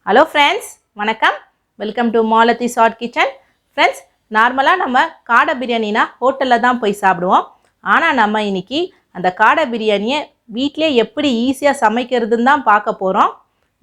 Hello friends, வணக்கம். Welcome to Malathi short kitchen. Friends, நார்மலாக நம்ம காடை பிரியாணினா ஹோட்டலில் தான் போய் சாப்பிடுவோம். ஆனால் நம்ம இன்றைக்கி அந்த காடை பிரியாணியை வீட்டிலே எப்படி ஈஸியாக சமைக்கிறதுன்னு தான் பார்க்க போகிறோம்.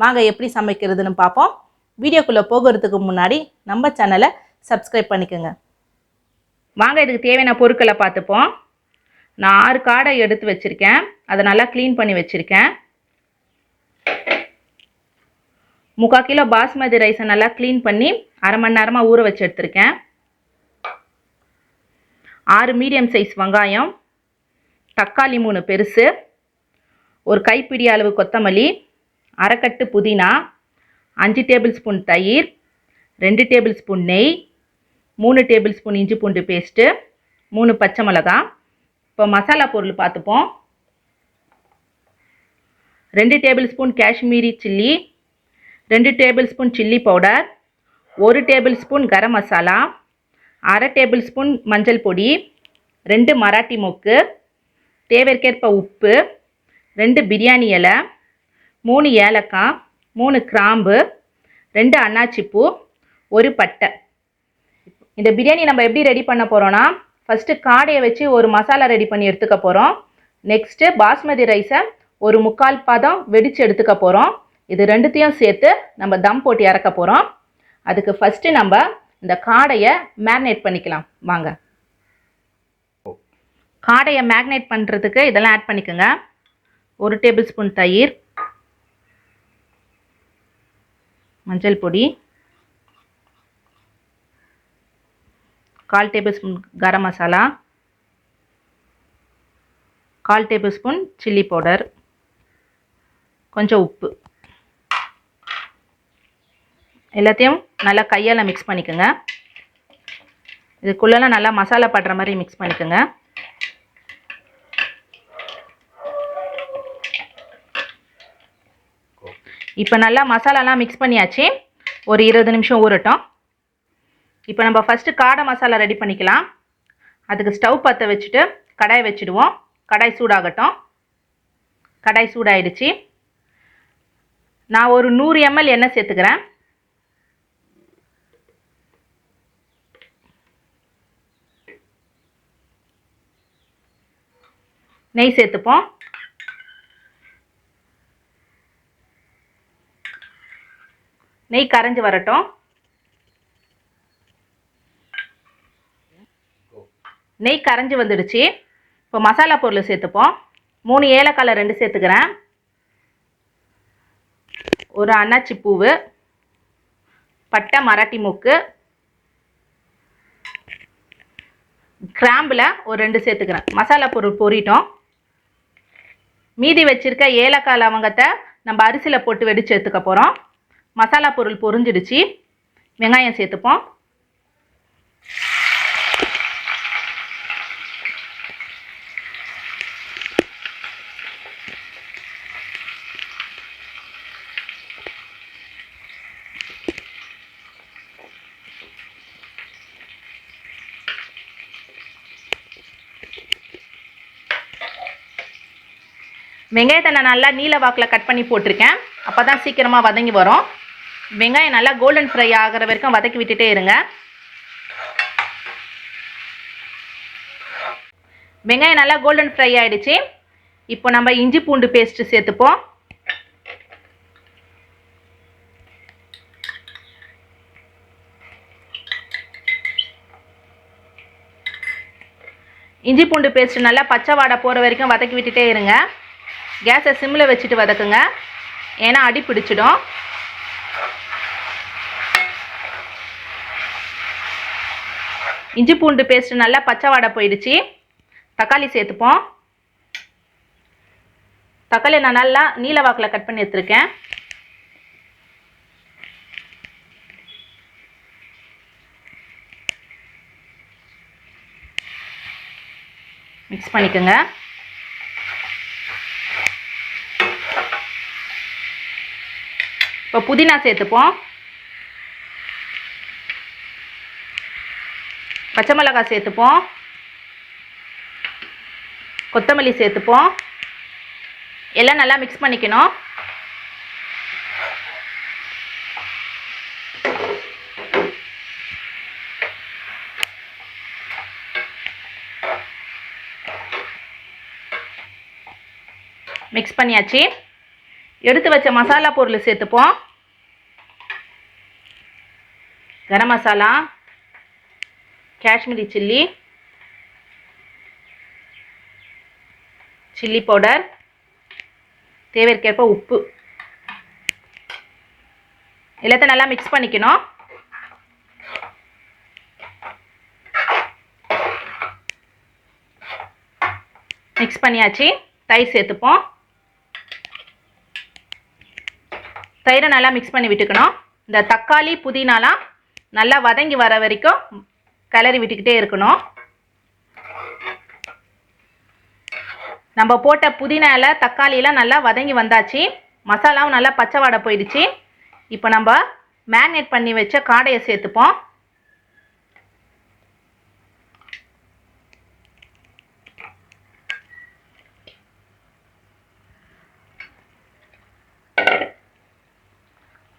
வாங்க எப்படி சமைக்கிறதுன்னு பார்ப்போம். வீடியோக்குள்ளே போகிறதுக்கு முன்னாடி நம்ம சேனலை சப்ஸ்கிரைப் பண்ணிக்கோங்க. வாங்க இதுக்கு தேவையான பொருட்களை பார்த்துப்போம். நான் 6 காடை எடுத்து வச்சுருக்கேன். அதை நல்லா க்ளீன் பண்ணி வச்சுருக்கேன். 3/4 கிலோ பாஸ்மதி ரைஸை நல்லா க்ளீன் பண்ணி அரை மணி நேரமாக ஊற வச்சு எடுத்துருக்கேன். 6 மீடியம் சைஸ் வெங்காயம், தக்காளி 3 பெருசு, ஒரு கைப்பிடி அளவு கொத்தமல்லி, அரைக்கட்டு புதினா, 5 டேபிள் ஸ்பூன் தயிர், 2 டேபிள் ஸ்பூன் நெய், 3 டேபிள் ஸ்பூன் இஞ்சி பூண்டு பேஸ்ட்டு, 3 பச்சை மிளகாய். இப்போ மசாலா பொருள் பார்த்துப்போம். 2 tablespoon Kashmiri chilli, 2 tablespoon chilli powder, 1 tablespoon garam masala, அரை டேபிள் ஸ்பூன் மஞ்சள் பொடி, 2 மராட்டி மொக்கு, தேவைக்கேற்ப உப்பு, 2 பிரியாணி இலை, 3 ஏலக்காய், 3 கிராம்பு, 2 அன்னாச்சிப்பூ, 1 பட்டை. இந்த பிரியாணி நம்ம எப்படி ரெடி பண்ண போகிறோன்னா, ஃபஸ்ட்டு காடையை வச்சு ஒரு மசாலா ரெடி பண்ணி எடுத்துக்க போகிறோம். நெக்ஸ்ட்டு பாஸ்மதி ரைஸை ஒரு 3/4 பதம் வெடித்து எடுத்துக்க போகிறோம். இது ரெண்டுத்தையும் சேர்த்து நம்ம தம் போட்டு இறக்க போகிறோம். அதுக்கு ஃபஸ்ட்டு நம்ம இந்த காடையை மேரினேட் பண்ணிக்கலாம். வாங்க, காடையை மேரினேட் பண்ணுறதுக்கு இதெல்லாம் ஆட் பண்ணிக்கோங்க. 1 டேபிள் ஸ்பூன் தயிர், மஞ்சள் பொடி, 1/4 tablespoon garam masala, 1/4 tablespoon chilli powder, கொஞ்சம் உப்பு. எல்லாத்தையும் நல்லா கையால் மிக்ஸ் பண்ணிக்கோங்க. இதுக்குள்ளெல்லாம் நல்லா மசாலா படுற மாதிரி மிக்ஸ் பண்ணிக்கோங்க. இப்போ நல்லா மசாலாலாம் மிக்ஸ் பண்ணியாச்சு. ஒரு 20 நிமிஷம் ஊறட்டும். இப்போ நம்ம ஃபஸ்ட்டு காடை மசாலா ரெடி பண்ணிக்கலாம். அதுக்கு ஸ்டவ் பற்ற வச்சுட்டு கடாய் வச்சுடுவோம். கடாய் சூடாகட்டும். கடாய் சூடாயிடுச்சு. நான் ஒரு 100 ml எண்ணெய் சேர்த்துக்கிறேன். நெய் சேர்த்துப்போம். நெய் கரைஞ்சி வரட்டும். நெய் கரைஞ்சி வந்துடுச்சு. இப்போ மசாலா பொருள் சேர்த்துப்போம். 3 ஏலக்காய் 2 சேர்த்துக்கிறேன். ஒரு அன்னாச்சி பூவு, பட்டை மராட்டி மொக்கு, கிராம்பில் ஒரு 2 சேர்த்துக்கிறேன். மசாலா பொருள் பொரிட்டோம். மீதி வச்சுருக்க ஏலக்காய் லவங்கத்தை நம்ம அரிசியில் போட்டு வெடித்து எடுத்துக்க போகிறோம். மசாலா பொருள் பொரிஞ்சிடுச்சு. வெங்காயம் சேர்த்துப்போம். வெங்காயத்தை நான் நல்லா நீல வாக்கில் கட் பண்ணி போட்டிருக்கேன். அப்போ தான் சீக்கிரமாக வதங்கி வரும். வெங்காயம் நல்லா கோல்டன் ஃப்ரை ஆகிற வரைக்கும் வதக்கி விட்டுட்டே இருங்க. வெங்காயம் நல்லா கோல்டன் ஃப்ரை ஆகிடுச்சு. இப்போ நம்ம இஞ்சி பூண்டு பேஸ்ட்டு சேர்த்துப்போம். இஞ்சி பூண்டு பேஸ்ட்டு நல்லா பச்சை வாடை போகிற வரைக்கும் வதக்கி விட்டுட்டே இருங்க. கேஸை சிம்மில் வச்சுட்டு வதக்குங்க, ஏன்னா அடி பிடிச்சிடும். இஞ்சி பூண்டு பேஸ்ட்டு நல்லா பச்சை வாடை போயிடுச்சு. தக்காளி சேர்த்துப்போம். தக்காளி நான் நல்லா நீல வாக்கில் கட் பண்ணி எடுத்துருக்கேன். மிக்ஸ் பண்ணிக்கோங்க. இப்போ புதினா சேர்த்துப்போம். பச்சை மிளகாய் சேர்த்துப்போம். கொத்தமல்லி சேர்த்துப்போம். எல்லாம் நல்லா மிக்ஸ் பண்ணிக்கணும். மிக்ஸ் பண்ணியாச்சு. எடுத்து வச்ச மசாலா பொருள் சேர்த்துப்போம். Garam masala, Kashmiri chilli, chilli powder, தேவைக்கேற்ப உப்பு எல்லாத்தையும் நல்லா மிக்ஸ் பண்ணிக்கணும். மிக்ஸ் பண்ணியாச்சு. தயிர் சேர்த்துப்போம். தயிரை நல்லா மிக்ஸ் பண்ணி விட்டுக்கணும். இந்த தக்காளி புதினாலாம் நல்லா வதங்கி வர வரைக்கும் கிளறி விட்டுக்கிட்டே இருக்கணும். நம்ம போட்ட புதினா இலை தக்காளியெல்லாம் நல்லா வதங்கி வந்தாச்சு. மசாலாவும் நல்லா பச்சை வாடை போயிடுச்சு. இப்போ நம்ம மேரினேட் பண்ணி வச்ச காடையை சேர்த்துப்போம்.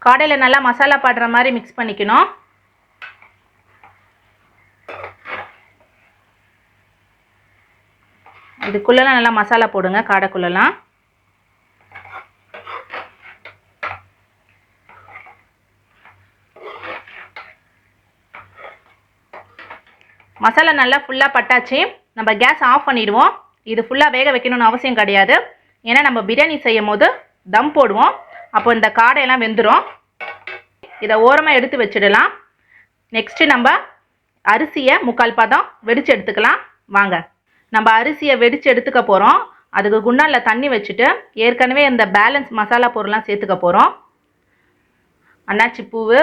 காடையில் நல்லா மசாலா பாடுற மாதிரி மிக்ஸ் பண்ணிக்கணும். இதுக்குள்ளெல்லாம் நல்லா மசாலா போடுங்க. காடைக்குள்ளெல்லாம் மசாலா நல்லா ஃபுல்லாக பட்டாச்சு. நம்ம கேஸ் ஆஃப் பண்ணிடுவோம். இது ஃபுல்லாக வேக வைக்கணும்னு அவசியம் கிடையாது. ஏன்னா நம்ம பிரியாணி செய்யும் போது தம் போடுவோம். அப்போ இந்த காடையெல்லாம் வெந்துடும். இதை ஓரமாக எடுத்து வச்சிடலாம். நெக்ஸ்ட்டு நம்ம அரிசியை 3/4 பதம் வெடித்து எடுத்துக்கலாம். வாங்க, நம்ம அரிசியை வெடித்து எடுத்துக்க போகிறோம். அதுக்கு குண்டானில் தண்ணி வச்சுட்டு ஏற்கனவே இந்த பேலன்ஸ் மசாலா பொருள்லாம் சேர்த்துக்க போகிறோம். அன்னாச்சி பூவு,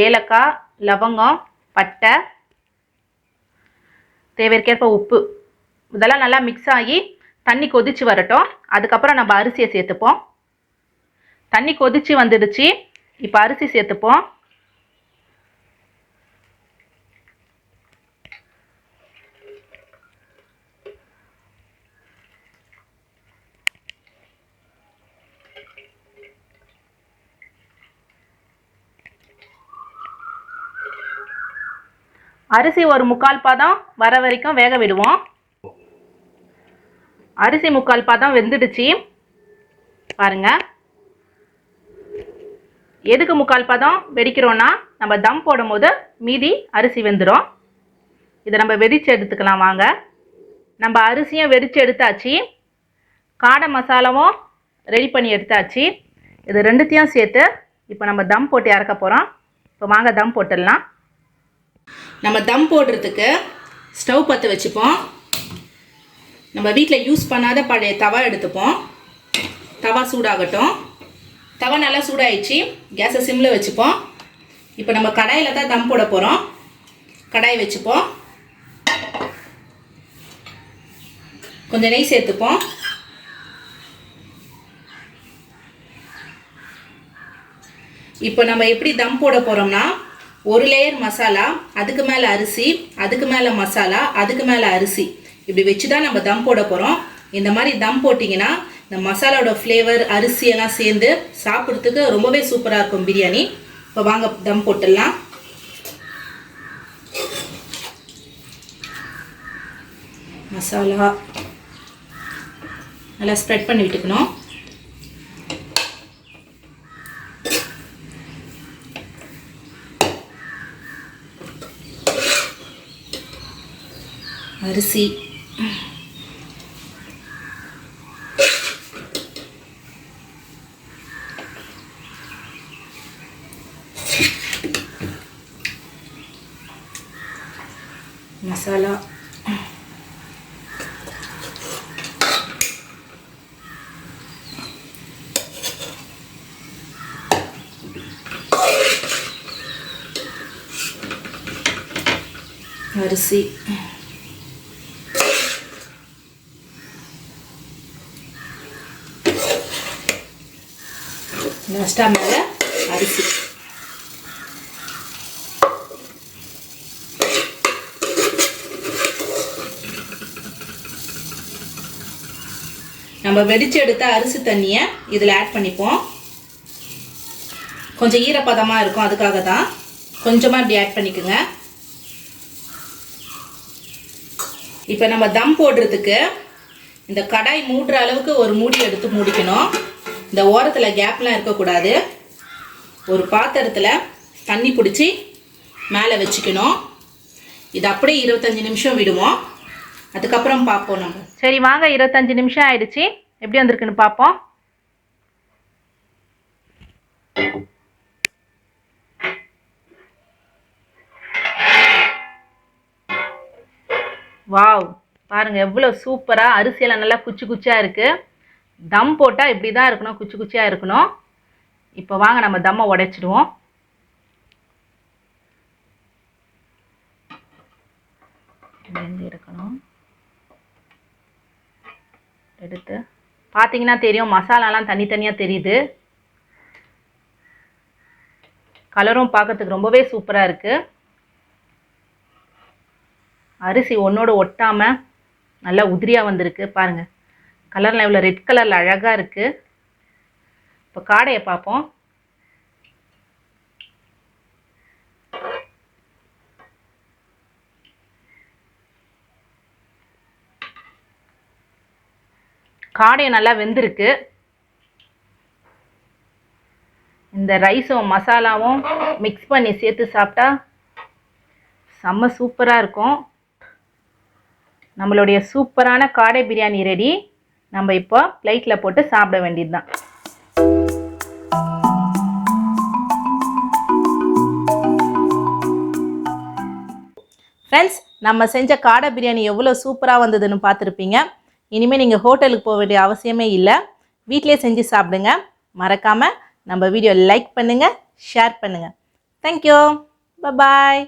ஏலக்காய், லவங்கம், பட்டை, தேவைக்கேற்ப உப்பு இதெல்லாம் நல்லா மிக்ஸ் ஆகி தண்ணி கொதித்து வரட்டும். அதுக்கப்புறம் நம்ம அரிசியை சேர்த்துப்போம். தண்ணி கொதித்து வந்துடுச்சு. இப்போ அரிசி சேர்த்துப்போம். அரிசி ஒரு 3/4 பதம் வர வரைக்கும் வேக விடுவோம். அரிசி 3/4 பதம் வெந்துடுச்சு பாருங்க. எதுக்கு 3/4 பதம் வெடிக்கிறோன்னா நம்ம தம் போடும் போது மீதி அரிசி வெந்துடும். இதை நம்ம வெடித்து எடுத்துக்கலாம். வாங்க, நம்ம அரிசியும் வெடித்து எடுத்தாச்சு. காடை மசாலாவும் ரெடி பண்ணி எடுத்தாச்சு. இது ரெண்டுத்தையும் சேர்த்து இப்போ நம்ம தம் போட்டு இறக்க போகிறோம். இப்போ வாங்க தம் போட்டுடலாம். நம்ம தம் போடுறதுக்கு ஸ்டவ் பற்ற வச்சுப்போம். நம்ம வீட்டில் யூஸ் பண்ணாத பழைய தவா எடுத்துப்போம். தவா சூடாகட்டும். தவா நல்லா சூடாயிடுச்சு. கேஸை சிம்மில் வச்சுப்போம். இப்போ நம்ம கடாயில் தான் தம் போட போகிறோம். கடாய் வச்சுப்போம். கொஞ்சம் நெய் சேர்த்துப்போம். இப்போ நம்ம எப்படி தம் போட போகிறோம்னா, ஒரு லேயர் மசாலா, அதுக்கு மேலே அரிசி, அதுக்கு மேலே மசாலா, அதுக்கு மேலே அரிசி, இப்படி வச்சு தான் நம்ம தம் போட போகிறோம். இந்த மாதிரி தம் போட்டிங்கன்னா இந்த மசாலாவோட ஃப்ளேவர் அரிசியெல்லாம் சேர்ந்து சாப்பிட்றதுக்கு ரொம்பவே சூப்பராக இருக்கும் பிரியாணி. இப்போ வாங்க தம் போட்டுடலாம். மசாலா நல்லா ஸ்ப்ரெட் பண்ணி விட்டுக்கணும். அரிசி மசாலா அரிசி லாஸ்ட்டாக மேலே அரிசி. நம்ம வெடிச்சு எடுத்த அரிசி தண்ணியை இதில் ஆட் பண்ணிப்போம். கொஞ்சம் ஈரப்பதமாக இருக்கும், அதுக்காக தான் கொஞ்சமாக இப்படி ஆட் பண்ணிக்கோங்க. இப்போ நம்ம தம் போடுறதுக்கு இந்த கடாய் மூடுற அளவுக்கு ஒரு மூடி எடுத்து மூடிக்கணும். இந்த ஓரத்தில் கேப்லாம் இருக்கக்கூடாது. ஒரு பாத்திரத்தில் தண்ணி பிடிச்சி மேலே வச்சுக்கணும். இது அப்படியே 25 நிமிஷம் விடுவோம். அதுக்கப்புறம் பார்ப்போம் நம்ம. சரி வாங்க, 25 நிமிஷம் ஆயிடுச்சு. எப்படி வந்திருக்குன்னு பார்ப்போம். வாவ், பாருங்க எவ்வளோ சூப்பராக அரிசியெல்லாம் நல்லா குச்சி குச்சியாக இருக்குது. தம் போட்டால் இப்படி தான் இருக்கணும், குச்சி குச்சியாக இருக்கணும். இப்போ வாங்க நம்ம தம்மை உடைச்சிடுவோம். இருக்கணும் எடுத்து பார்த்தீங்கன்னா தெரியும், மசாலாலாம் தனித்தனியாக தெரியுது. கலரும் பார்க்கறதுக்கு ரொம்பவே சூப்பராக இருக்குது. அரிசி ஒன்றோடு ஒட்டாமல் நல்லா உதிரியாக வந்திருக்கு. பாருங்கள், கலரில் இவ்வளோ ரெட் கலரில் அழகாக இருக்குது. இப்போ காடையை பார்ப்போம். காடையும் நல்லா வெந்திருக்கு. இந்த ரைஸும் மசாலாவும் மிக்ஸ் பண்ணி சேர்த்து சாப்பிட்டா செம்ம சூப்பராக இருக்கும். நம்மளுடைய சூப்பரான காடை பிரியாணி ரெடி. நம்ம இப்போ பிளேட்டில் போட்டு சாப்பிட வேண்டியது தான். ஃப்ரெண்ட்ஸ், நம்ம செஞ்ச காடை பிரியாணி எவ்வளோ சூப்பராக வந்ததுன்னு பார்த்துருப்பீங்க. இனிமேல் நீங்கள் ஹோட்டலுக்கு போக வேண்டிய அவசியமே இல்லை. வீட்டிலே செஞ்சு சாப்பிடுங்க. மறக்காமல் நம்ம வீடியோ லைக் பண்ணுங்கள், ஷேர் பண்ணுங்கள். தேங்க்யூ, பாய்.